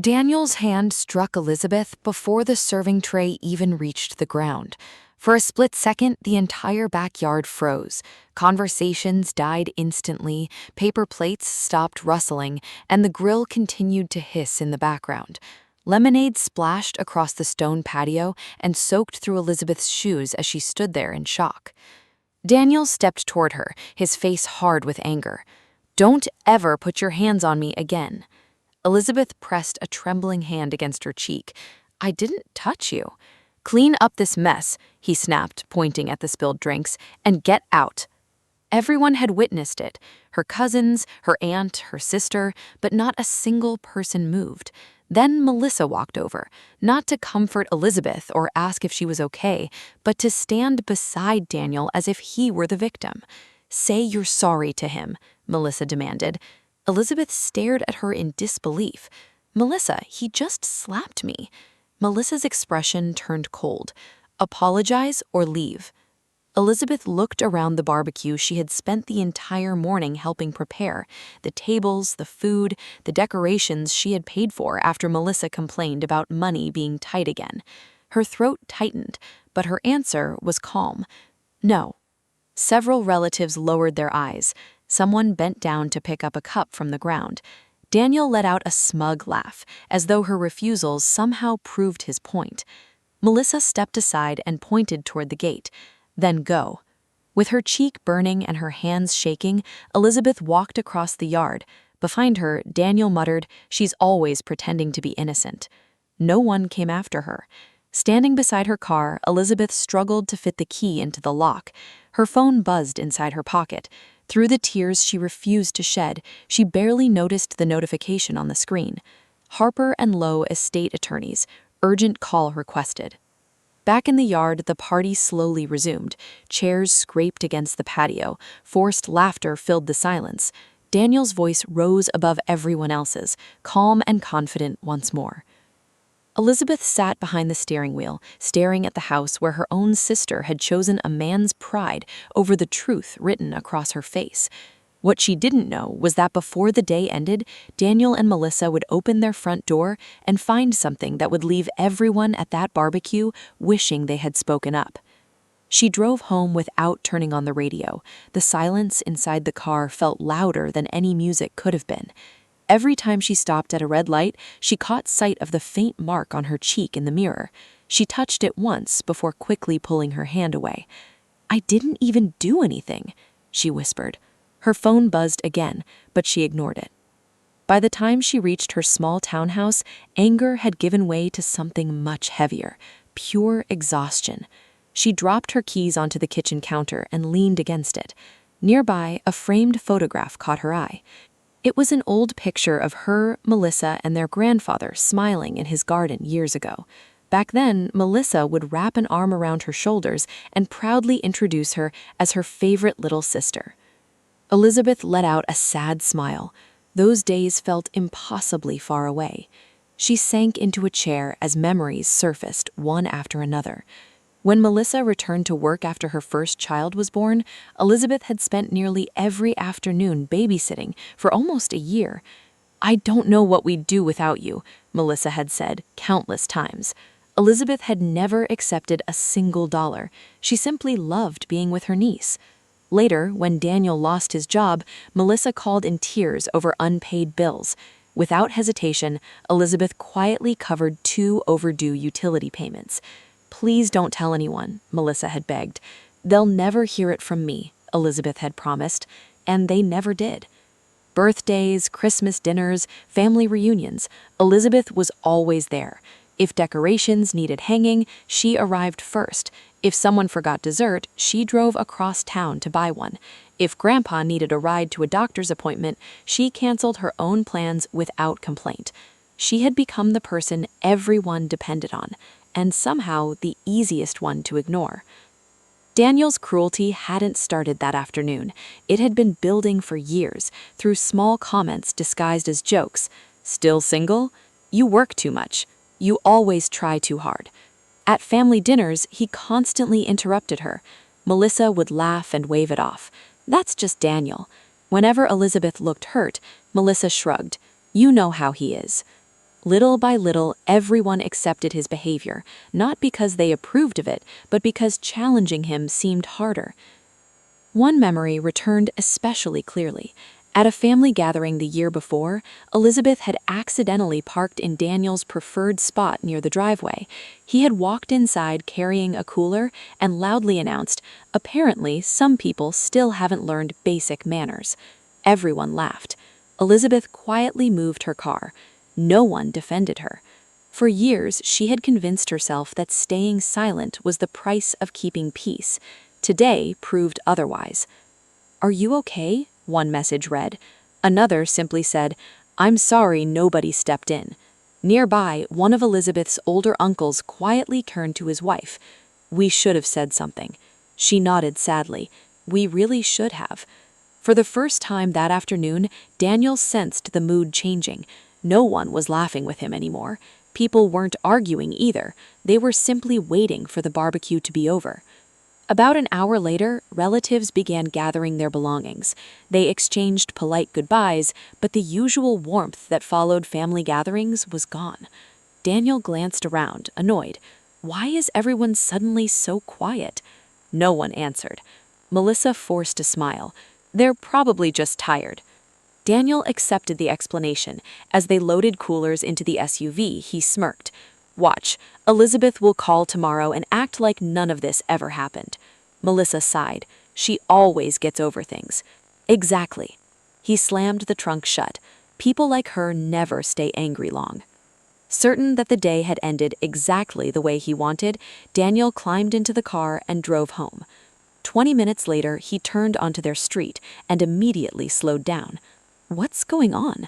Daniel's hand struck Elizabeth before the serving tray even reached the ground. For a split second, the entire backyard froze. Conversations died instantly, paper plates stopped rustling, and the grill continued to hiss in the background. Lemonade splashed across the stone patio and soaked through Elizabeth's shoes as she stood there in shock. Daniel stepped toward her, his face hard with anger. "Don't ever put your hands on me again." Elizabeth pressed a trembling hand against her cheek. "I didn't touch you." "Clean up this mess," he snapped, pointing at the spilled drinks, "and get out." Everyone had witnessed it, her cousins, her aunt, her sister, but not a single person moved. Then Melissa walked over, not to comfort Elizabeth or ask if she was okay, but to stand beside Daniel as if he were the victim. "Say you're sorry to him," Melissa demanded. Elizabeth stared at her in disbelief. "Melissa, he just slapped me." Melissa's expression turned cold. "Apologize or leave." Elizabeth looked around the barbecue she had spent the entire morning helping prepare, the tables, the food, the decorations she had paid for after Melissa complained about money being tight again. Her throat tightened, but her answer was calm. "No." Several relatives lowered their eyes. Someone bent down to pick up a cup from the ground. Daniel let out a smug laugh, as though her refusals somehow proved his point. Melissa stepped aside and pointed toward the gate. "Then go." With her cheek burning and her hands shaking, Elizabeth walked across the yard. Behind her, Daniel muttered, "She's always pretending to be innocent." No one came after her. Standing beside her car, Elizabeth struggled to fit the key into the lock. Her phone buzzed inside her pocket. Through the tears she refused to shed, she barely noticed the notification on the screen. Harper and Lowe estate attorneys, urgent call requested. Back in the yard, the party slowly resumed. Chairs scraped against the patio. Forced laughter filled the silence. Daniel's voice rose above everyone else's, calm and confident once more. Elizabeth sat behind the steering wheel, staring at the house where her own sister had chosen a man's pride over the truth written across her face. What she didn't know was that before the day ended, Daniel and Melissa would open their front door and find something that would leave everyone at that barbecue wishing they had spoken up. She drove home without turning on the radio. The silence inside the car felt louder than any music could have been. Every time she stopped at a red light, she caught sight of the faint mark on her cheek in the mirror. She touched it once before quickly pulling her hand away. "I didn't even do anything," she whispered. Her phone buzzed again, but she ignored it. By the time she reached her small townhouse, anger had given way to something much heavier, pure exhaustion. She dropped her keys onto the kitchen counter and leaned against it. Nearby, a framed photograph caught her eye. It was an old picture of her, Melissa, and their grandfather smiling in his garden years ago. Back then, Melissa would wrap an arm around her shoulders and proudly introduce her as her favorite little sister. Elizabeth let out a sad smile. Those days felt impossibly far away. She sank into a chair as memories surfaced one after another. When Melissa returned to work after her first child was born, Elizabeth had spent nearly every afternoon babysitting for almost a year. "I don't know what we'd do without you," Melissa had said countless times. Elizabeth had never accepted a single dollar. She simply loved being with her niece. Later, when Daniel lost his job, Melissa called in tears over unpaid bills. Without hesitation, Elizabeth quietly covered 2 overdue utility payments. "Please don't tell anyone," Melissa had begged. "They'll never hear it from me," Elizabeth had promised, and they never did. Birthdays, Christmas dinners, family reunions, Elizabeth was always there. If decorations needed hanging, she arrived first. If someone forgot dessert, she drove across town to buy one. If Grandpa needed a ride to a doctor's appointment, she canceled her own plans without complaint. She had become the person everyone depended on, and somehow the easiest one to ignore. Daniel's cruelty hadn't started that afternoon. It had been building for years, through small comments disguised as jokes. "Still single? You work too much. You always try too hard." At family dinners, he constantly interrupted her. Melissa would laugh and wave it off. "That's just Daniel." Whenever Elizabeth looked hurt, Melissa shrugged. "You know how he is." Little by little, everyone accepted his behavior, not because they approved of it, but because challenging him seemed harder. One memory returned especially clearly. At a family gathering the year before, Elizabeth had accidentally parked in Daniel's preferred spot near the driveway. He had walked inside carrying a cooler and loudly announced, "Apparently, some people still haven't learned basic manners." Everyone laughed. Elizabeth quietly moved her car. No one defended her. For years, she had convinced herself that staying silent was the price of keeping peace. Today proved otherwise. "Are you okay?" one message read. Another simply said, "I'm sorry nobody stepped in." Nearby, one of Elizabeth's older uncles quietly turned to his wife. "We should have said something." She nodded sadly. "We really should have." For the first time that afternoon, Daniel sensed the mood changing. No one was laughing with him anymore. People weren't arguing either. They were simply waiting for the barbecue to be over. About an hour later, relatives began gathering their belongings. They exchanged polite goodbyes, but the usual warmth that followed family gatherings was gone. Daniel glanced around, annoyed. Why is everyone suddenly so quiet? No one answered. Melissa forced a smile. "They're probably just tired." Daniel accepted the explanation. As they loaded coolers into the SUV, he smirked. "Watch, Elizabeth will call tomorrow and act like none of this ever happened." Melissa sighed. "She always gets over things." "Exactly." He slammed the trunk shut. People like her never stay angry long. Certain that the day had ended exactly the way he wanted, Daniel climbed into the car and drove home. 20 minutes later, he turned onto their street and immediately slowed down. What's going on?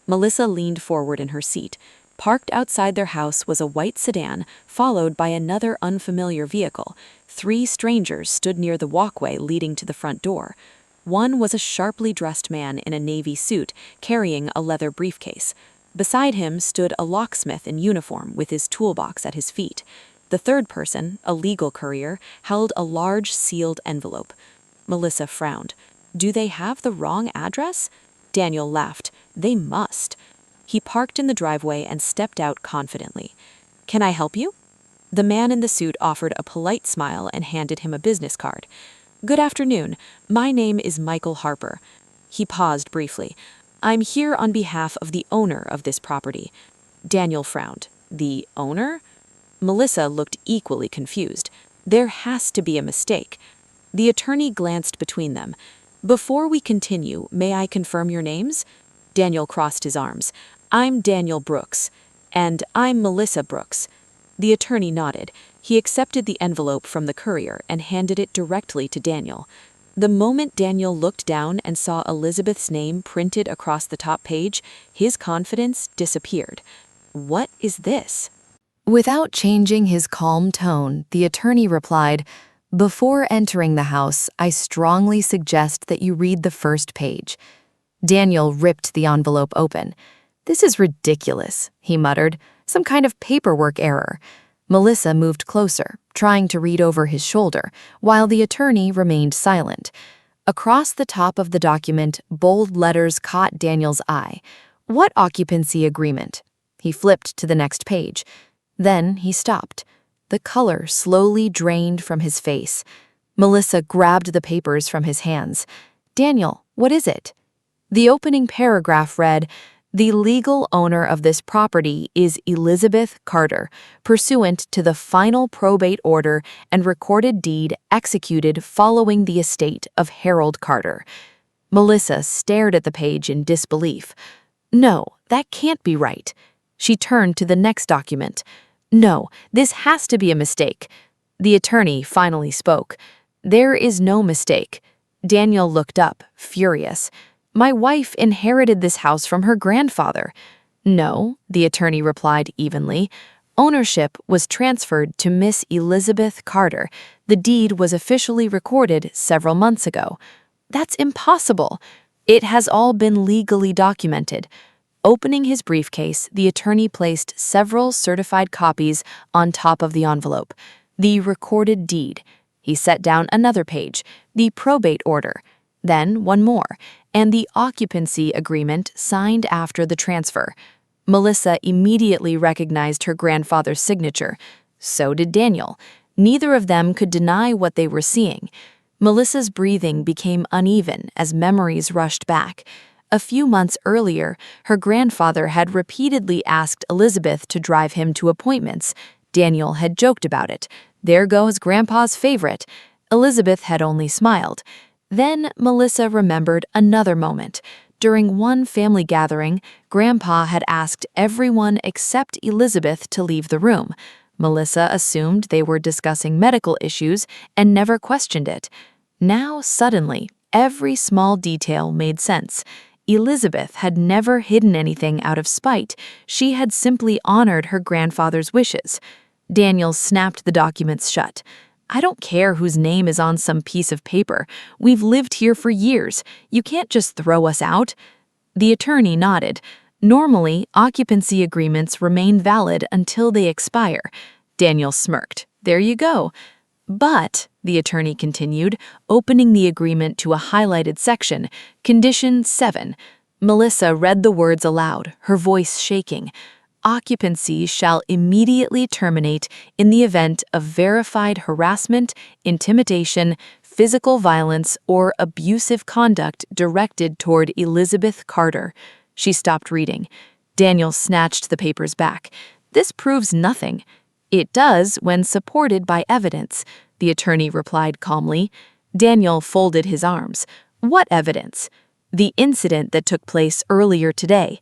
Melissa leaned forward in her seat. Parked outside their house was a white sedan, followed by another unfamiliar vehicle. 3 strangers stood near the walkway leading to the front door. One was a sharply dressed man in a navy suit, carrying a leather briefcase. Beside him stood a locksmith in uniform with his toolbox at his feet. The third person, a legal courier, held a large sealed envelope. Melissa frowned. "Do they have the wrong address?" Daniel laughed. "They must." He parked in the driveway and stepped out confidently. "Can I help you?" The man in the suit offered a polite smile and handed him a business card. "Good afternoon. My name is Michael Harper." He paused briefly. "I'm here on behalf of the owner of this property." Daniel frowned. "The owner?" Melissa looked equally confused. There has to be a mistake. The attorney glanced between them. "Before we continue, may I confirm your names?" Daniel crossed his arms. "I'm Daniel Brooks." "And I'm Melissa Brooks." The attorney nodded. He accepted the envelope from the courier and handed it directly to Daniel. The moment Daniel looked down and saw Elizabeth's name printed across the top page, his confidence disappeared. "What is this?" Without changing his calm tone, the attorney replied, "Before entering the house, I strongly suggest that you read the first page." Daniel ripped the envelope open. "This is ridiculous," he muttered. "Some kind of paperwork error." Melissa moved closer, trying to read over his shoulder, while the attorney remained silent. Across the top of the document, bold letters caught Daniel's eye. "What occupancy agreement?" He flipped to the next page. Then he stopped. The color slowly drained from his face. Melissa grabbed the papers from his hands. "Daniel, what is it?" The opening paragraph read, "The legal owner of this property is Elizabeth Carter, pursuant to the final probate order and recorded deed executed following the estate of Harold Carter." Melissa stared at the page in disbelief. "No, that can't be right." She turned to the next document. "No, this has to be a mistake." The attorney finally spoke. "There is no mistake." Daniel looked up, furious. "My wife inherited this house from her grandfather." "No," the attorney replied evenly. "Ownership was transferred to Miss Elizabeth Carter. The deed was officially recorded several months ago." "That's impossible." "It has all been legally documented." Opening his briefcase, the attorney placed several certified copies on top of the envelope. The recorded deed. He set down another page, the probate order. Then one more, and the occupancy agreement signed after the transfer. Melissa immediately recognized her grandfather's signature. So did Daniel. Neither of them could deny what they were seeing. Melissa's breathing became uneven as memories rushed back. A few months earlier, her grandfather had repeatedly asked Elizabeth to drive him to appointments. Daniel had joked about it. There goes Grandpa's favorite. Elizabeth had only smiled. Then Melissa remembered another moment. During one family gathering, Grandpa had asked everyone except Elizabeth to leave the room. Melissa assumed they were discussing medical issues and never questioned it. Now, suddenly, every small detail made sense. Elizabeth had never hidden anything out of spite. She had simply honored her grandfather's wishes. Daniel snapped the documents shut. I don't care whose name is on some piece of paper. We've lived here for years. You can't just throw us out. The attorney nodded. Normally, occupancy agreements remain valid until they expire. Daniel smirked. There you go. But, the attorney continued, opening the agreement to a highlighted section, Condition 7. Melissa read the words aloud, her voice shaking. Occupancy shall immediately terminate in the event of verified harassment, intimidation, physical violence, or abusive conduct directed toward Elizabeth Carter. She stopped reading. Daniel snatched the papers back. This proves nothing. It does when supported by evidence, the attorney replied calmly. Daniel folded his arms. What evidence? The incident that took place earlier today.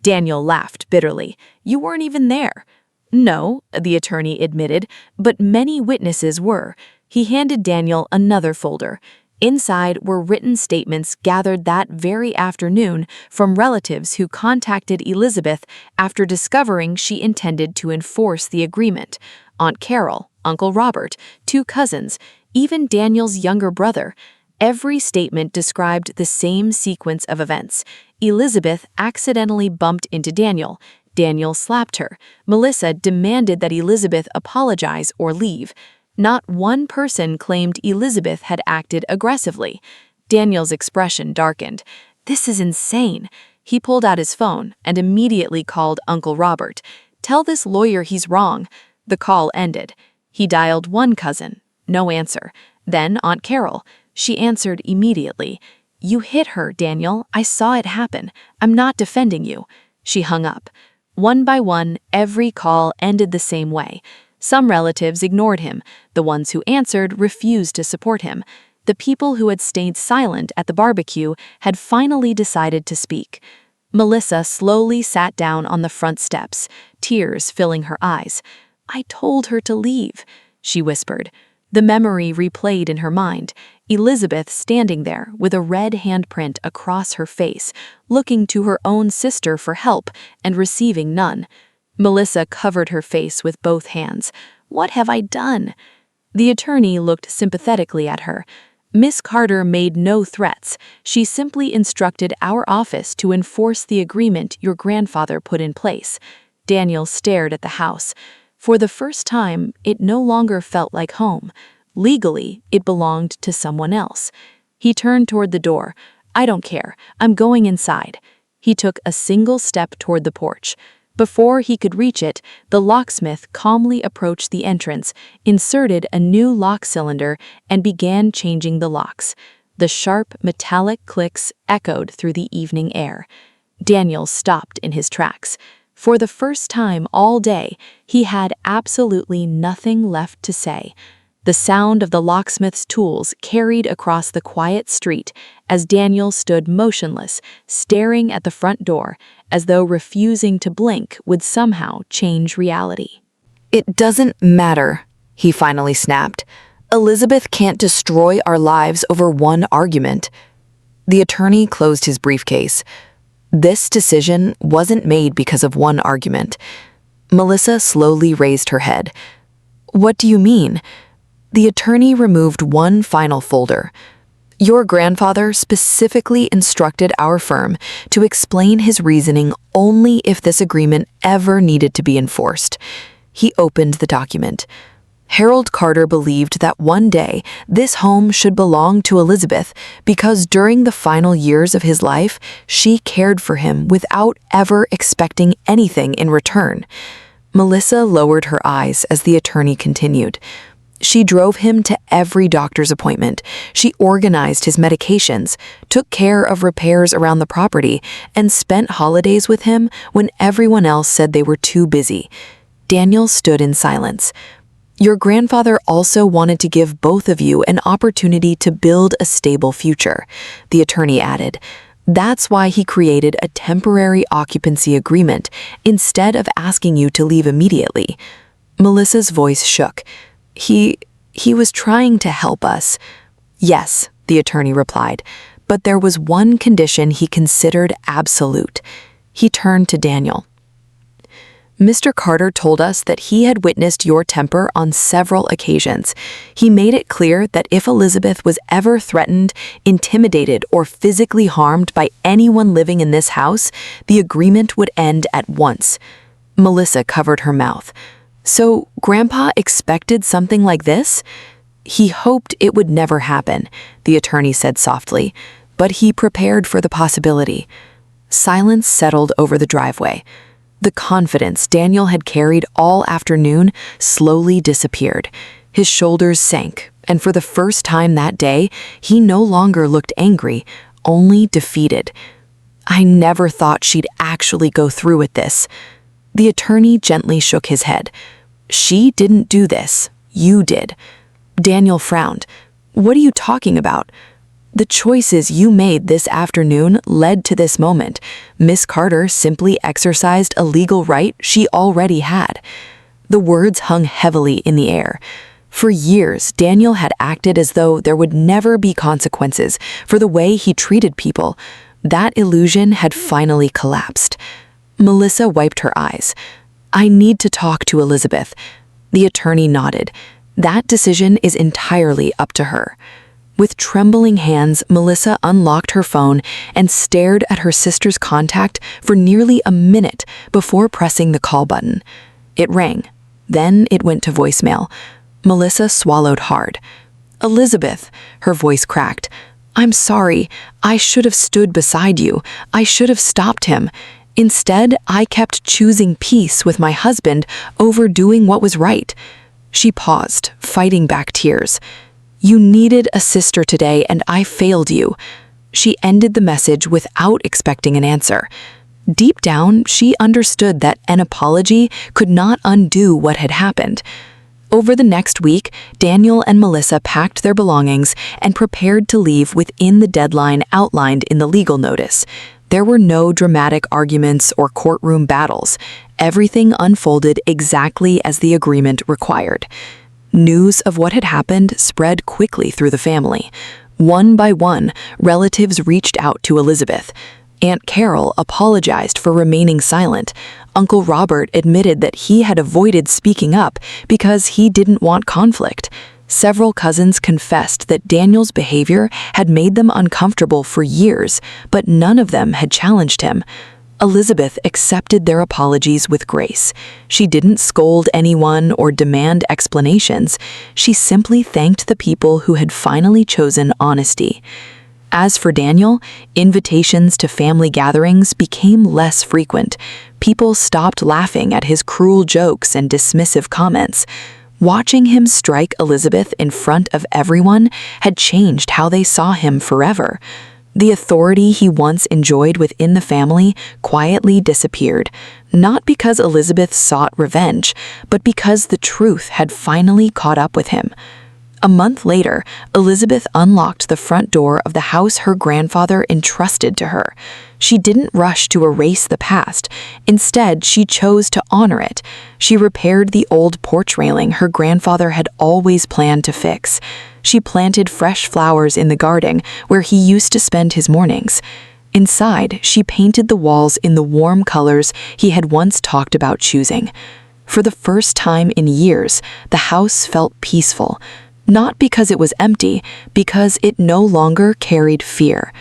Daniel laughed bitterly. You weren't even there. No, the attorney admitted, but many witnesses were. He handed Daniel another folder. Inside were written statements gathered that very afternoon from relatives who contacted Elizabeth after discovering she intended to enforce the agreement. Aunt Carol, Uncle Robert, 2 cousins, even Daniel's younger brother. Every statement described the same sequence of events. Elizabeth accidentally bumped into Daniel. Daniel slapped her. Melissa demanded that Elizabeth apologize or leave. Not one person claimed Elizabeth had acted aggressively. Daniel's expression darkened. This is insane. He pulled out his phone and immediately called Uncle Robert. Tell this lawyer he's wrong. The call ended. He dialed one cousin. No answer. Then Aunt Carol. She answered immediately. You hit her, Daniel. I saw it happen. I'm not defending you. She hung up. One by one, every call ended the same way. Some relatives ignored him. The ones who answered refused to support him. The people who had stayed silent at the barbecue had finally decided to speak. Melissa slowly sat down on the front steps, tears filling her eyes. I told her to leave, she whispered. The memory replayed in her mind. Elizabeth standing there with a red handprint across her face, looking to her own sister for help and receiving none. Melissa covered her face with both hands. What have I done? The attorney looked sympathetically at her. Miss Carter made no threats. She simply instructed our office to enforce the agreement your grandfather put in place. Daniel stared at the house. For the first time, it no longer felt like home. Legally, it belonged to someone else. He turned toward the door. I don't care. I'm going inside. He took a single step toward the porch. Before he could reach it, the locksmith calmly approached the entrance, inserted a new lock cylinder, and began changing the locks. The sharp, metallic clicks echoed through the evening air. Daniel stopped in his tracks. For the first time all day, he had absolutely nothing left to say. The sound of the locksmith's tools carried across the quiet street as Daniel stood motionless, staring at the front door, as though refusing to blink would somehow change reality. It doesn't matter, he finally snapped. Elizabeth can't destroy our lives over one argument. The attorney closed his briefcase. This decision wasn't made because of one argument. Melissa slowly raised her head. What do you mean? The attorney removed one final folder. Your grandfather specifically instructed our firm to explain his reasoning only if this agreement ever needed to be enforced. He opened the document. Harold Carter believed that one day this home should belong to Elizabeth because during the final years of his life, she cared for him without ever expecting anything in return. Melissa lowered her eyes as the attorney continued. She drove him to every doctor's appointment. She organized his medications, took care of repairs around the property, and spent holidays with him when everyone else said they were too busy. Daniel stood in silence. Your grandfather also wanted to give both of you an opportunity to build a stable future, the attorney added. That's why he created a temporary occupancy agreement instead of asking you to leave immediately. Melissa's voice shook. He was trying to help us. Yes, the attorney replied, but there was one condition he considered absolute. He turned to Daniel. Mr. Carter told us that he had witnessed your temper on several occasions. He made it clear that if Elizabeth was ever threatened, intimidated, or physically harmed by anyone living in this house, the agreement would end at once. Melissa covered her mouth. So, Grandpa expected something like this? He hoped it would never happen, the attorney said softly, but he prepared for the possibility. Silence settled over the driveway. The confidence Daniel had carried all afternoon slowly disappeared. His shoulders sank, and for the first time that day, he no longer looked angry, only defeated. I never thought she'd actually go through with this. The attorney gently shook his head. She didn't do this. You did. Daniel frowned. What are you talking about? The choices you made this afternoon led to this moment. Miss Carter simply exercised a legal right she already had. The words hung heavily in the air. For years, Daniel had acted as though there would never be consequences for the way he treated people. That illusion had finally collapsed. Melissa wiped her eyes. I need to talk to Elizabeth. The attorney nodded. That decision is entirely up to her. With trembling hands, Melissa unlocked her phone and stared at her sister's contact for nearly a minute before pressing the call button. It rang. Then it went to voicemail. Melissa swallowed hard. Elizabeth, her voice cracked. I'm sorry. I should have stood beside you. I should have stopped him. Instead, I kept choosing peace with my husband over doing what was right. She paused, fighting back tears. You needed a sister today, and I failed you. She ended the message without expecting an answer. Deep down, she understood that an apology could not undo what had happened. Over the next week, Daniel and Melissa packed their belongings and prepared to leave within the deadline outlined in the legal notice. There were no dramatic arguments or courtroom battles. Everything unfolded exactly as the agreement required. News of what had happened spread quickly through the family. One by one, relatives reached out to Elizabeth. Aunt Carol apologized for remaining silent. Uncle Robert admitted that he had avoided speaking up because he didn't want conflict. Several cousins confessed that Daniel's behavior had made them uncomfortable for years, but none of them had challenged him. Elizabeth accepted their apologies with grace. She didn't scold anyone or demand explanations. She simply thanked the people who had finally chosen honesty. As for Daniel, invitations to family gatherings became less frequent. People stopped laughing at his cruel jokes and dismissive comments. Watching him strike Elizabeth in front of everyone had changed how they saw him forever. The authority he once enjoyed within the family quietly disappeared, not because Elizabeth sought revenge, but because the truth had finally caught up with him. A month later, Elizabeth unlocked the front door of the house her grandfather entrusted to her. She didn't rush to erase the past. Instead, she chose to honor it. She repaired the old porch railing her grandfather had always planned to fix. She planted fresh flowers in the garden where he used to spend his mornings. Inside, she painted the walls in the warm colors he had once talked about choosing. For the first time in years, the house felt peaceful. Not because it was empty, because it no longer carried fear.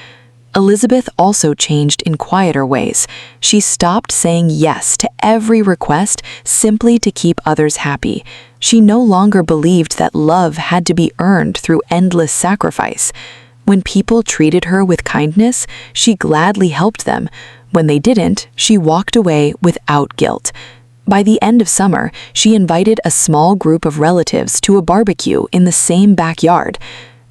Elizabeth also changed in quieter ways. She stopped saying yes to every request simply to keep others happy. She no longer believed that love had to be earned through endless sacrifice. When people treated her with kindness, she gladly helped them. When they didn't, she walked away without guilt. By the end of summer, she invited a small group of relatives to a barbecue in the same backyard.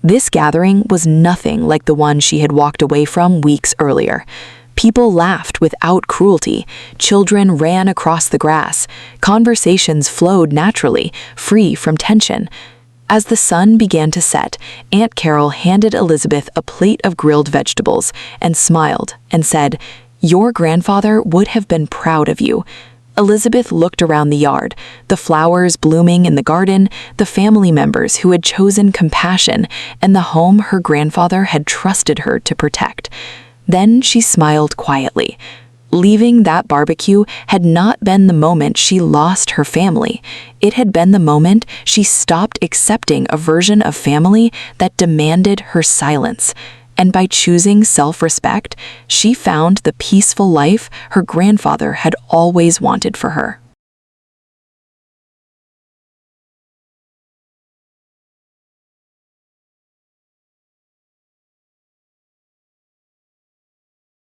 This gathering was nothing like the one she had walked away from weeks earlier. People laughed without cruelty. Children ran across the grass. Conversations flowed naturally, free from tension. As the sun began to set, Aunt Carol handed Elizabeth a plate of grilled vegetables and smiled and said, "Your grandfather would have been proud of you." Elizabeth looked around the yard, the flowers blooming in the garden, the family members who had chosen compassion, and the home her grandfather had trusted her to protect. Then she smiled quietly. Leaving that barbecue had not been the moment she lost her family. It had been the moment she stopped accepting a version of family that demanded her silence. And by choosing self-respect, she found the peaceful life her grandfather had always wanted for her.